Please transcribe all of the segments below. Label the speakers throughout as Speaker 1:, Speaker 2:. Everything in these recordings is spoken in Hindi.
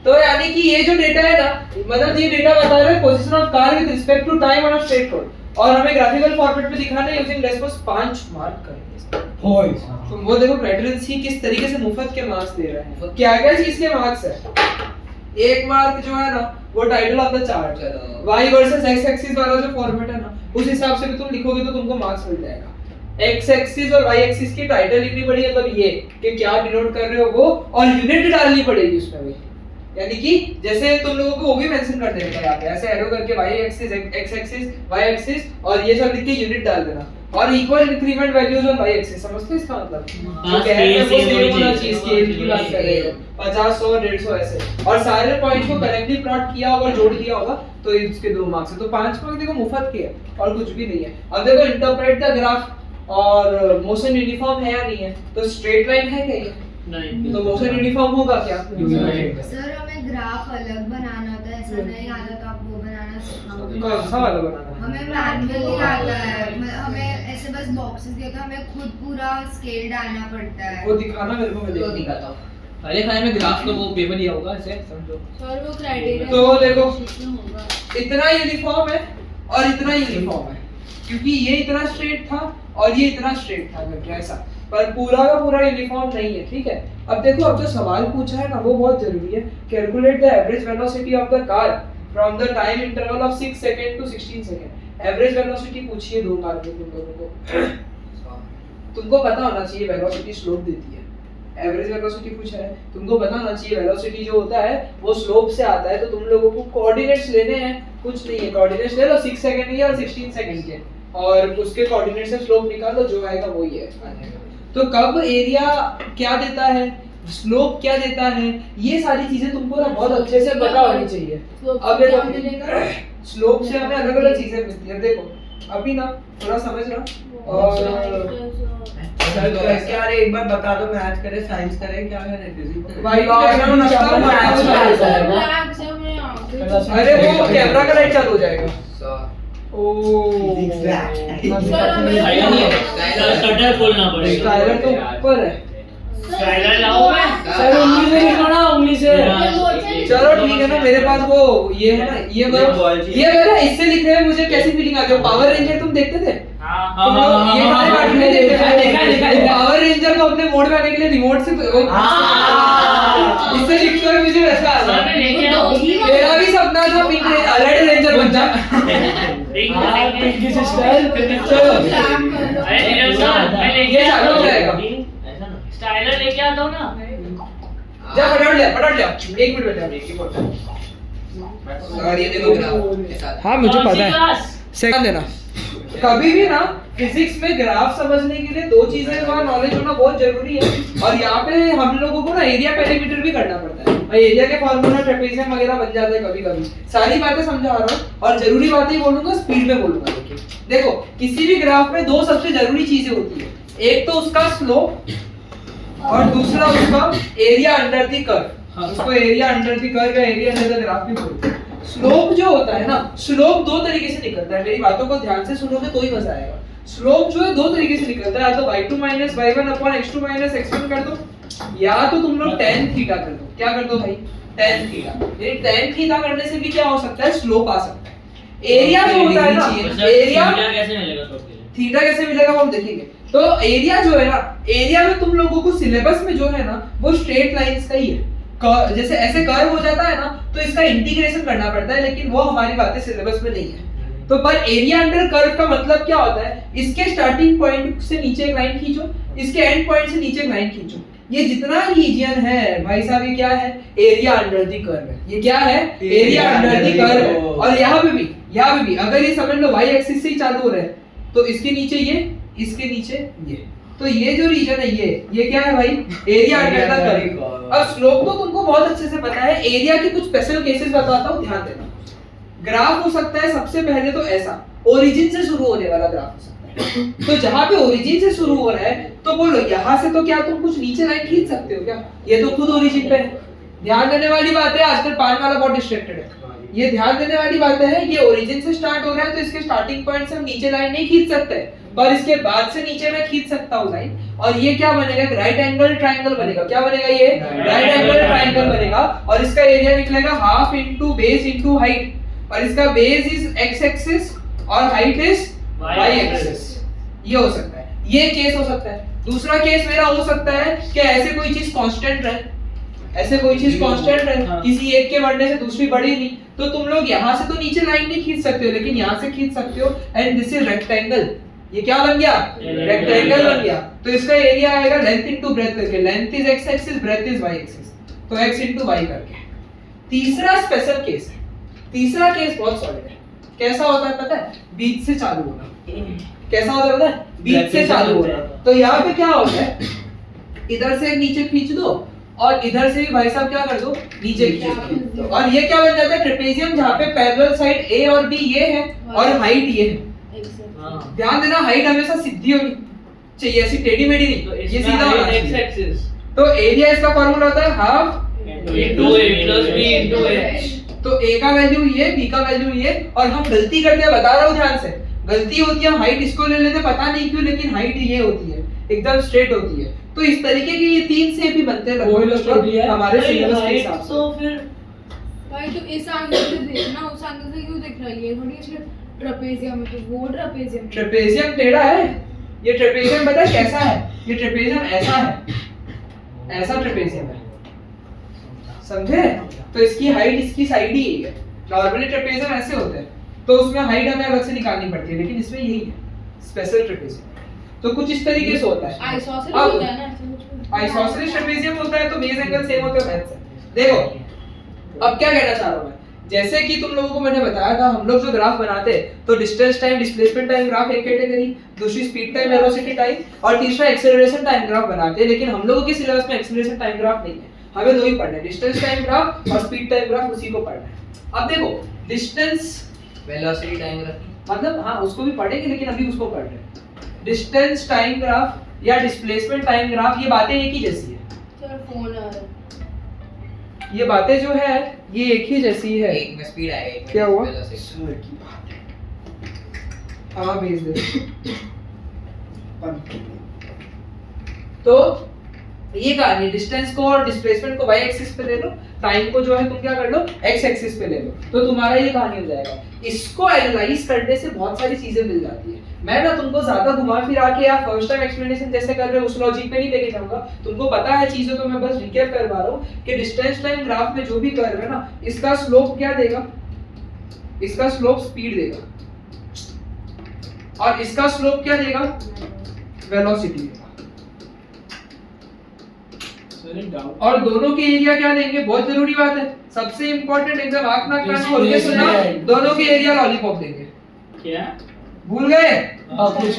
Speaker 1: तो यानी कि ये जो डेटा है ना, मतलब ये डेटा बता रहा है position of car with respect to time on a straight road, और हमें ग्राफिकल फॉर्मेट में दिखाना है यूजिंग रेस्पॉन्स 5 मार्क करेंगे। होय तो वो देखो क्राइटेरियन सी किस तरीके से मुफ्त के मार्क्स दे रहा है। क्या क्या चीज के मार्क्स है? एक मार्क जो है ना वो टाइटल ऑफ द चार्ट है, y वर्सेस x एक्सिस वाला जो फॉर्मेट है ना उस हिसाब से भी तुम लिखोगे तो तुमको मार्क्स मिल जाएगा। x एक्सिस और y एक्सिस की टाइटल लिखनी पड़ेगी, मतलब ये कि क्या डिनोट कर रहे हो वो, और यूनिट डालनी पड़ेगी उसमें भी, यानी कि जैसे तुम लोगों को वो भी मेंशन कर देना है यहाँ पे ऐसे एरो करके y axis x axis y axis और ये सब लिख के यूनिट डाल देना, और equal increment values on y axis. समझते हो इसका मतलब? जो कह रहे हैं वो सेम होना चाहिए, स्केल की बात कर रहे हैं 50 100 150 ऐसे, और सारे पॉइंट्स को करेक्टली प्लॉट किया होगा, जोड़ दिया होगा, तो इसके 2 मार्क्स है। तो 5 मार्क्स देखो मुफ्त के है और कुछ भी नहीं है। अब देखो इंटरप्रेट द ग्राफ, और मोशन यूनिफॉर्म है या नहीं है, तो स्ट्रेट लाइन है क्या ये? नहीं, तो मोशन यूनिफॉर्म होगा क्या?
Speaker 2: सर हमें ग्राफ अलग बनाना होता है, ऐसा नहीं आता तो आप वो बनाना सिखाओगे?
Speaker 1: कौन सा वाला बनाना?
Speaker 2: हमें मैनुअली आता है, हमें ऐसे बस बॉक्सेस दिए तो हमें खुद पूरा स्केल डालना पड़ता है।
Speaker 1: वो दिखाना मेरे को, मैं दिखाता हूं। अरे खाने में ग्राफ का वो पेपर दिया होगा ऐसे समझो।
Speaker 2: सर वो क्राइटेरिया
Speaker 1: तो देखो इतना यूनिफॉर्म है और इतना यूनिफॉर्म है, क्योंकि ये इतना स्ट्रेट था और ये इतना स्ट्रेट था करके ऐसा, पर पूरा का पूरा यूनिफॉर्म नहीं है, ठीक है। अब देखो अब जो सवाल पूछा है ना वो बहुत जरूरी है। Calculate the average velocity of the car from the time interval of 6 second to 16 second. Average velocity पूछिए 2 मार्क में तुम लोगों को। तुमको पता होना चाहिए वेलोसिटी स्लोप देती है, एवरेज वेलोसिटी पूछा है, तुमको पता होना चाहिए वेलोसिटी जो होता है वो स्लोप से आता है। तो तुम लोगों को कोऑर्डिनेट्स लेने हैं, कुछ नहीं है, कोऑर्डिनेट्स ले लो 6 सेकंड के और 16 सेकंड के, और उसके कोऑर्डिनेट से स्लोप निकालो, जो आएगा वही है। तो कब एरिया क्या देता है, स्लोप क्या देता है, ये सारी चीजें तुमको ना बहुत अच्छे से पता होनी चाहिए। अब देखो स्लोप से हमें अलग अलग चीजें मिलती है। देखो अभी ना थोड़ा समझ रहा, और
Speaker 3: क्या रे एक बार बता दो, मैथ करे साइंस करे क्या करे फिजिक्स
Speaker 1: भाई अरे वो कैमरा का लाइट चालू हो जाएगा।
Speaker 4: शटर खोलना पड़ेगा,
Speaker 1: स्टाइलर तो ऊपर है।
Speaker 4: स्टाइलर लाओ मैं
Speaker 1: सर उंगली से लिखो ना, उंगली से। चलो ठीक है ना, मेरे पास वो ये है ना, ये मेरा इससे लिख रहे हैं, मुझे कैसी फीलिंग आती है? पावर रेंजर तुम देखते थे? पावर रेंजर को अपने मोड में आने के लिए रिमोट से इससे लिखते हुए मुझे वैसा आ रहा है। मेरा भी सपना था पिंक अलर्ट रेंजर बन जा। पिंकी सिस्टर चलो ये चालू हो जाएगा।
Speaker 4: स्टाइलर लेके आता हूं ना,
Speaker 1: जा फटाफट ले 1 मिनट बैठा, एक ही बोलता और ये देखो ग्राफ। हाँ मुझे पता है, सेकंड देना। कभी भी ना फिजिक्स में ग्राफ समझने के लिए 2 चीजें का नॉलेज होना बहुत जरूरी है, और यहाँ पे हम लोगों को ना एरिया पेरीमीटर भी करना पड़ता है। मैं एरिया के फार्मूला ट्रेपेजियम वगैरह बन जाते हैं कभी कभी। सारी बातें समझा रहा हूँ और जरूरी बातें ही बोलूंगा, स्पीड में बोलूंगा। देखो किसी भी ग्राफ में 2 सबसे जरूरी चीजें होती है, एक तो उसका स्लोप और दूसरा उसका एरिया अंडर द कर्व। उसको एरिया अंडर द कर्व या एरिया अंडर द ग्राफ भी बोलते हैं। स्लोप जो होता है ना, स्लोप 2 तरीके से निकलता है, मेरी बातों को ध्यान से सुनोगे तो ही मजा आएगा। स्लोप जो है 2 तरीके से निकलता है, या तो y2 - y1 / x2 - x1 कर दो, या तो तुम लोग tan थीटा कर दो। क्या कर दो भाई? tan theta. ये tan थीटा करने से भी क्या हो सकता है, स्लोप आ सकता है। एरिया जो होता है ना, एरिया
Speaker 4: कैसे मिलेगा स्लोप के लिए?
Speaker 1: थीटा कैसे मिलेगा वो हम देखेंगे। तो एरिया जो है ना, एरिया में तुम लोगों को सिलेबस में जो है ना वो स्ट्रेट लाइंस का ही है। जैसे ऐसे कर्व हो जाता है ना तो इसका इंटीग्रेशन करना पड़ता है, लेकिन वो हमारी बातें सिलेबस में नहीं है। तो पर एरिया अंडर कर्व का मतलब क्या होता है, इसके स्टार्टिंग पॉइंट से नीचे एक लाइन खींचो, इसके एंड पॉइंट से नीचे एक लाइन खींचो। ये जितना रीजन है भाई साहब, ये क्या है? एरिया अंडर द कर्व है। ये क्या है? Area under the curve. और यहाँ पे भी अगर ये समझ लो y एक्सिस से ही चालू हो रहा है, तो इसके नीचे ये, इसके नीचे ये, तो ये जो रीजन है ये क्या है भाई? Area under the curve. अब स्लोप तो तुमको बहुत अच्छे से पता है, एरिया के कुछ स्पेशल केसेस बताता हूं, ध्यान देना। ग्राफ हो सकता है सबसे पहले तो ऐसा, ओरिजिन से शुरू होने वाला ग्राफ हो सकता है। तो जहां पे ओरिजिन से शुरू हो रहा है तो बोलो यहां से तो क्या तुम कुछ नीचे लाइन खींच सकते हो क्या? ये तो खुद ओरिजिन पे है। ध्यान देने वाली बात है, आजकल पान वाला बहुत डिस्ट्रैक्टेड है। ये ध्यान देने वाली बात है, ये ओरिजिन से स्टार्ट हो रहा है तो इसके स्टार्टिंग पॉइंट से हम नीचे लाइन नहीं खींच सकते, पर इसके बाद से नीचे मैं खींच सकता हूँ लाइन, और ये क्या बनेगा, राइट एंगल ट्रायंगल बनेगा। क्या बनेगा ये? राइट एंगल ट्रायंगल बनेगा, और इसका एरिया निकलेगा half into base into height, और इसका बेस इज x एक्सिस और हाइट इज y एक्सिस। ये हो सकता है, ये केस हो सकता है। दूसरा केस मेरा हो सकता है कि ऐसे कोई चीज कांस्टेंट रहे, ऐसे कोई चीज कांस्टेंट रहे, किसी एक के बढ़ने से दूसरी बढ़ी नहीं, तो तुम लोग यहाँ से तो नीचे लाइन नहीं खींच सकते हो, लेकिन यहाँ से खींच सकते हो, एंड दिस इज रेक्टेंगल। ये क्या बन गया? रेक्टेंगल बन गया। तो इसका एरिया आएगा लेंथ इनटू ब्रेथ करके, length is x axis, breadth is y axis, तो x इनटू y करके। तीसरा स्पेशल केस है, तीसरा केस बहुत सॉलिड है। कैसा होता है पता है? बीच से चालू होना। कैसा होता है पता है? बीच से चालू होना। तो यहाँ पे क्या होता है, इधर से नीचे खींच दो और इधर से भी भाई साहब क्या कर दो, नीचे खींच दो, और ये क्या बन जाता है? ट्रेपेजियम, जहाँ पे पैरेलल साइड A और B ये है और हाइट ये है। ध्यान देना, हाइट हमेशा सीधी होनी चाहिए, ऐसी टेढ़ी मेढ़ी नहीं, ये सीधा होना चाहिए। तो एरिया इसका फार्मूला होता है half
Speaker 4: into a plus b into h।
Speaker 1: तो a का वैल्यू ये, b का वैल्यू ये, और हम गलती करते हैं, बता रहा हूँ ध्यान से, गलती होती है, हम हाइट इसको ले लेते हैं, पता नहीं क्यों, लेकिन हाइट ये होती है, एकदम स्ट्रेट होती है। तो इस तरीके के ये तीन से भी बनते हैं लगभग हमारे सिलेबस के हिसाब से।
Speaker 4: तो फिर
Speaker 5: भाई तो इस एंगल से देखना, उस एंगल से क्यों देख रहा है? ये थोड़ी सिर्फ ट्रेपेजियम है, तो वो ट्रेपेजियम।
Speaker 1: ट्रेपेजियम टेढ़ा है, ये ट्रेपेजियम पता है कैसा है? ये ट्रेपेजियम ऐसा है, ऐसा ट्रेपेजियम है, समझे? तो इसकी हाइट इसकी साइड ही है। नॉर्मली ट्रेपेजियम ऐसे होते हैं, तो उसमें हाइट हमें अलग से निकालनी पड़ती है, लेकिन इसमें यही है स्पेशल ट्रेपेजियम। तो कुछ इस तरीके से होता है।
Speaker 5: आइसोसेलेस होता है ना, ऐसा कुछ।
Speaker 1: आइसोसेलेस ट्रेपेजियम होता है, तो बेस एंगल सेम होते हैं मैथ से। देखो अब क्या कहना चाह रहा हूं मैं, जैसे कि तुम लोगों को मैंने बताया था, हम लोग जो ग्राफ बनाते हैं तो distance time displacement time graph एक कैटेगरी, दूसरी स्पीड टाइम वेलोसिटी टाइम, और तीसरा एक्सेलरेशन टाइम ग्राफ बनाते हैं। लेकिन हम लोगों के सिलेबस में एक्सेलरेशन टाइम ग्राफ नहीं है, हमें दो ही पढ़ना है, डिस्टेंस टाइम ग्राफ और स्पीड टाइम ग्राफ, उसी को पढ़ना है। अब देखो डिस्टेंस
Speaker 3: वेलोसिटी टाइम ग्राफ,
Speaker 1: मतलब हाँ उसको भी पढ़ेंगे, लेकिन अभी उसको पढ़ रहे हैं। डिस्टेंस टाइम ग्राफ या डिस्प्लेसमेंट टाइम ग्राफ, ये बातें एक ही जैसी है।
Speaker 5: चलो फोन आ रहा है।
Speaker 1: ये बातें जो है ये एक ही जैसी है।
Speaker 3: एक में स्पीड आएगा, एक में
Speaker 1: क्या हुआ?
Speaker 3: वेलोसिटी।
Speaker 1: सर की बात है, हाँ भेज दे। तो ये कहानी, डिस्टेंस को और डिस्प्लेसमेंट को y एक्सिस पे ले लो, टाइम को जो है तुम क्या कर लो x एक्सिस पे ले लो, तो तुम्हारा ये कहानी हो जाएगा। इसको एनालाइज करने से बहुत सारी चीजें मिल जाती है। मैं ना तुमको ज्यादा घुमा फिरा के या फर्स्ट टाइम एक्सप्लेनेशन जैसे कर रहे हो उस लॉजिक पे नहीं लेके जाऊंगा, तुमको पता है चीजें, तो मैं बस रिकैप करवा रहा हूँ कि डिस्टेंस टाइम ग्राफ में जो भी कर्व है ना, इसका स्लोप क्या देगा, इसका स्लोप स्पीड देगा, और इसका स्लोप क्या देगा, वेलोसिटी देगा, और दोनों के एरिया क्या देंगे, बहुत जरूरी बात है, सबसे इंपॉर्टेंट, एकदम आंख नाक कान खोल के सुनना, दोनों के एरिया लॉलीपॉप देंगे।
Speaker 4: क्या
Speaker 1: भूल गए?
Speaker 6: कुछ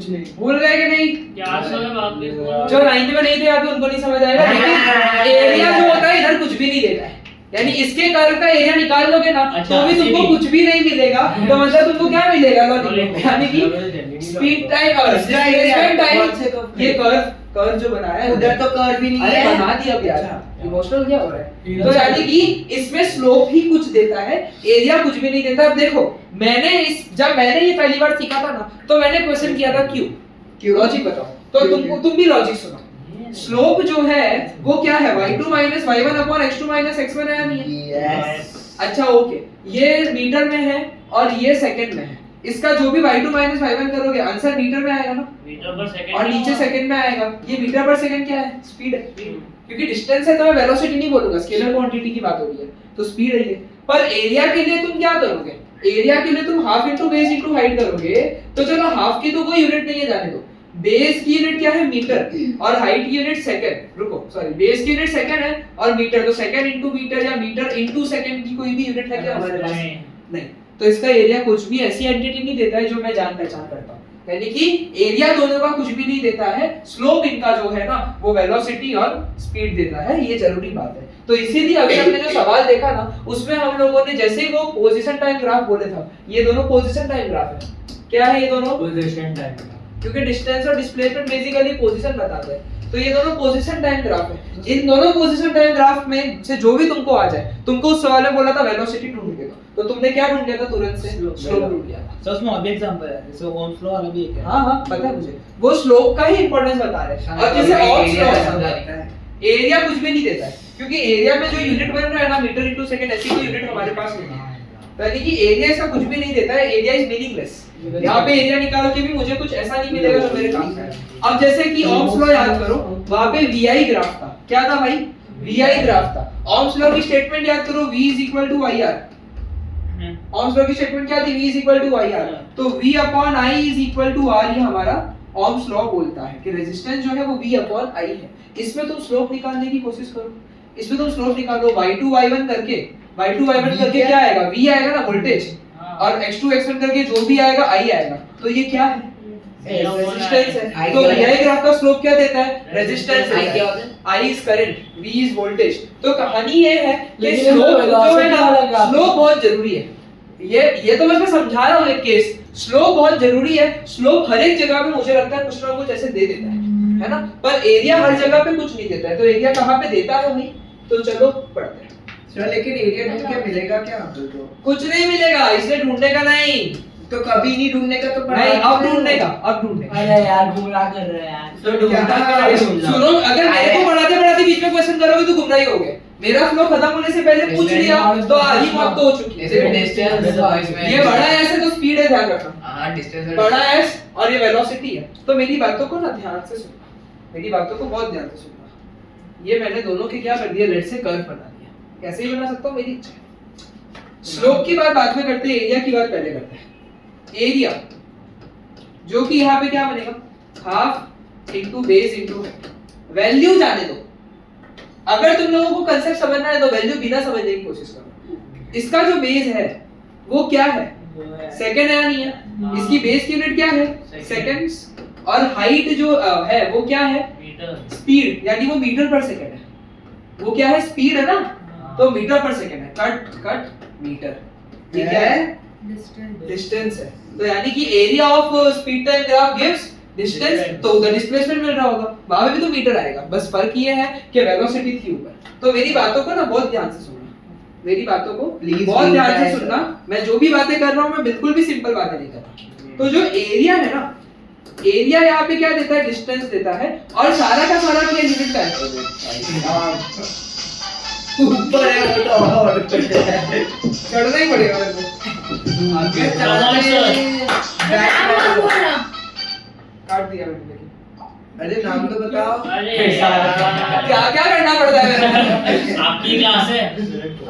Speaker 6: नहीं
Speaker 1: भूल गए कि नहीं?
Speaker 4: क्या समय बात
Speaker 1: जो 9th में नहीं थे अभी उनको नहीं समझ आएगा, लेकिन एरिया जो होता है इधर कुछ भी नहीं देता है, यानी इसके कर्व का एरिया निकाल लोगे ना,
Speaker 4: अच्छा,
Speaker 1: तो भी तुमको कुछ भी नहीं मिलेगा, तो मतलब तुमको क्या मिलेगा, लॉलीपॉप, यानी कि स्पीड टाइम और डिस्प्लेसमेंट टाइम। ये कर्व जो बनाया है
Speaker 3: उधर तो कर्व भी नहीं
Speaker 1: अरे
Speaker 3: है,
Speaker 1: बना दिया प्यारा, इमोशनल क्या हो रहा है? तो यानी कि इसमें स्लोप ही कुछ देता है, एरिया कुछ भी नहीं देता। अब देखो जब मैंने ये पहली बार सीखा था ना, तो मैंने क्वेश्चन किया था क्यों, लॉजिक बताओ, तो तुम भी लॉजिक सुनो। स्लोप जो है वो क्या है, y2 y1 x2 x1 है या नहीं है? अच्छा ओके, ये मीटर में है और ये सेकंड में है, इसका जो भी y2 y1 करोगे आंसर मीटर में आएगा ना,
Speaker 4: मीटर पर सेकंड,
Speaker 1: और नीचे सेकंड में आएगा। ये मीटर पर सेकंड क्या है, स्पीड है, क्योंकि डिस्टेंस है तो मैं वेलोसिटी नहीं बोलूंगा, स्केलर क्वांटिटी की बात हो रही है, तो स्पीड है ये। पर एरिया के लिए तुम क्या करोगे, एरिया के लिए तुम half into base into height करोगे, तो चलो हाफ की तो कोई यूनिट नहीं है, जाने दो, बेस की यूनिट क्या है, मीटर, और हाइट की यूनिट सेकंड, रुको सॉरी, बेस की यूनिट सेकंड है और मीटर, तो सेकंड इनटू मीटर या मीटर इनटू सेकंड की कोई भी यूनिट है क्या हमारे पास? नहीं, तो इसका एरिया कुछ भी ऐसी एंटिटी नहीं देता है जो मैं जान पहचान करता हूं, यानी कि एरिया दोनों का कुछ भी नहीं देता है, स्लोप इनका जो है ना वो वेलोसिटी और स्पीड देता है, ये जरूरी बात है। तो इसीलिए अभी हमने जो सवाल देखा ना, उसमें हम लोगों ने जैसे ही वो पोजीशन टाइम ग्राफ बोले था, ये दोनों पोजीशन टाइम ग्राफ है। क्या है ये दोनों?
Speaker 6: पोजीशन टाइम,
Speaker 1: क्योंकि डिस्टेंस और डिस्प्लेसमेंट बेसिकली पोजीशन बताते हैं। तो ये दोनों पोजीशन टाइम ग्राफ है। इन दोनों पोजीशन टाइम ग्राफ में से जो भी तुमको आ जाए, तुमको उस सवाल में बोला था वेलोसिटी ढूंढ के दो, तो तुमने क्या ढूंढ लिया था तुरंत से? स्लोप ढूंढ लिया था।
Speaker 6: सो उसमें अभी एग्जांपल है, जैसे ओम्स लॉ वाला भी एक है।
Speaker 1: हाँ पता है मुझे, वो स्लोप का ही इंपॉर्टेंस बता रहे हैं। और जैसे ऑप्स लॉ समझाता है, एरिया कुछ भी नहीं देता है, क्योंकि एरिया में जो यूनिट बन रहा है ना, मीटर इनटू सेकंड, ऐसी कोई यूनिट हमारे पास नहीं है। यानी कि एरिया इसका कुछ भी नहीं देता है, एरिया इज मीनिंगलेस। यहाँ पे एरिया निकाल के भी मुझे कुछ ऐसा नहीं मिलेगा जो मेरे काम का है। अब जैसे कि ओम्स लॉ याद करो, वहां पे वीआई ग्राफ था। क्या था भाई? वीआई ग्राफ था। ओम्स लॉ की स्टेटमेंट याद करो, V is equal to IR। Ohm's law की स्टेटमेंट क्या थी? V is equal to IR। तो V upon I is equal to R, ये हमारा ओम्स लॉ बोलता है कि रेजिस्टेंस जो है वो V अपॉन I है। इसमें तुम स्लोप निकालने की कोशिश करो, इसमें तुम स्लोप निकालो, y2 y1 करके, y2 y1 करके क्या आएगा? V आएगा ना, वोल्टेज, और x2 x1 करके जो भी आएगा I आएगा। तो ये क्या है? रेजिस्टेंस है। तो VI ग्राफ का स्लोप क्या देता है? रेजिस्टेंस। I क्या होता है? I is current, V is voltage. तो कहानी ये है कि स्लोप जो है ना, स्लोप बहुत जरूरी है। ये तो बस मैं समझा रहा हूँ एक केस। स्लोप बहुत जरूरी है। स्लोप हर एक जगह पे मुझे लगता है कुछ ना कुछ ऐसे दे देता है ना, पर एरिया हर जगह पे कुछ नहीं देता है। तो एरिया कहाँ पे देता है भाई? तो चलो पढ़ते हैं।
Speaker 3: सर लेकिन एरिया ढूंढ के मिलेगा क्या आपको? तो
Speaker 1: कुछ नहीं मिलेगा, इसलिए ढूंढने का नहीं।
Speaker 3: तो कभी नहीं ढूंढने का, तो
Speaker 1: नहीं, अब ढूंढने का, अब ढूंढने का।
Speaker 6: अरे यार गुमराह कर रहे हैं यार।
Speaker 3: तो ढूंढना क्या?
Speaker 1: सुनो, अगर मेरे को पढ़ाते पढ़ाते बीच में क्वेश्चन करोगे तो गुमराह ही होगे। मेरा फ्लो खत्म होने से पहले पूछ लिया तो आधी मौत तो हो चुकी है। ये बड़ा एस है तो स्पीड है, ध्यान रखना। बड़ा एस और ये वेलोसिटी है। तो मेरी बातों को ना ध्यान से सुनना, मेरी बातों को बहुत ध्यान से सुनना। ये मैंने दोनों के क्या कर दिया, लेट से कर्व बना दिया। कैसे ही बना सकता हूँ, मेरी इच्छा है। स्लोप की बात बाद में करते हैं, एरिया की बात पहले करते हैं। एरिया जो कि यहाँ पे क्या बनेगा, half into base into height. Value जाने दो, अगर तुम लोगों को कांसेप्ट समझना है तो वैल्यू बिना समझने की कोशिश करो। इसका जो बेस है वो क्या है? सेकंड है या नहीं है? इसकी बेस की यूनिट क्या है? सेकंड्स। और हाइट जो है वो क्या है? स्पीड, यानी वो मीटर पर सेकंड है। वो क्या है? स्पीड है ना, तो मीटर पर सेकंड है। कट मीटर, ठीक है? डिस्टेंस है। तो यानी कि area of speed time graph gives distance, तो उधर डिस्प्लेसमेंट मिल रहा होगा, वहां पे भी तो मीटर आएगा। बस फर्क ये है कि वेलोसिटी थी ऊपर। तो मेरी बातों को ना बहुत ध्यान से सुनना, मेरी बातों को बहुत ध्यान से सुनना। मैं जो भी बातें कर रहा हूँ मैं बिल्कुल भी सिंपल बातें नहीं कर रहा। तो जो एरिया है ना, एरिया यहाँ पे क्या देता है? डिस्टेंस देता है। और सारा का सारा क्या यूनिट का है?
Speaker 3: ऊपर है वो तो और
Speaker 1: चढ़ना ही पड़ेगा मेरे को।
Speaker 3: आगे
Speaker 1: काट दिया मैंने लेकिन।
Speaker 3: अरे नाम तो बताओ।
Speaker 1: क्या क्या करना पड़ता है मेरे को?
Speaker 4: आपकी क्लास है,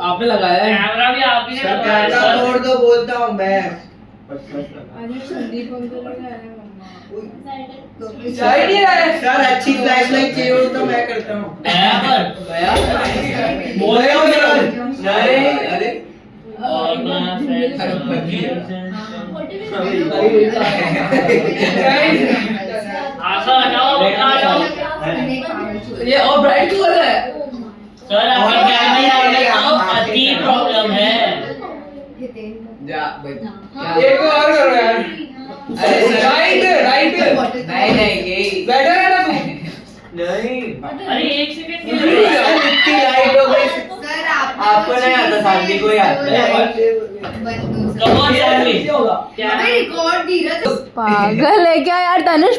Speaker 6: आपने लगाया है।
Speaker 4: कैमरा भी आप ही ने
Speaker 3: सर
Speaker 4: लगाया
Speaker 3: कैमरा
Speaker 4: है।
Speaker 3: तोड़ दो बोलता हूँ मैं।
Speaker 5: अरे संदीप अंकल लगाया है मम्मा।
Speaker 1: जा ही नहीं रहा है।
Speaker 3: सर अच्छी फ्लैश लाइट चाहिए हो तो मैं करता हूँ।
Speaker 4: गया पर
Speaker 3: बोल रहे हो सर? नहीं अरे
Speaker 4: और मैं आशा हटाओ, आ जाओ।
Speaker 6: ये और ब्राइट क्यों कर रहा है?
Speaker 4: सर आपका कैमरा वाले को अति प्रॉब्लम है।
Speaker 3: जा भाई।
Speaker 1: एक को और करो यार।
Speaker 3: अरे
Speaker 1: राइट राइट।
Speaker 3: नहीं नहीं यही
Speaker 1: बैठा है ना तू?
Speaker 3: नहीं।
Speaker 4: अरे एक सेकंड के लिए
Speaker 3: इतनी लाइट हो गई।
Speaker 2: सर
Speaker 3: आपको नहीं आता, शांति को ही आता है।
Speaker 4: कम ऑन शानवी
Speaker 6: क्या होगा?
Speaker 4: क्या
Speaker 2: रिकॉर्ड धीरज
Speaker 5: पागल है क्या यार तनुष?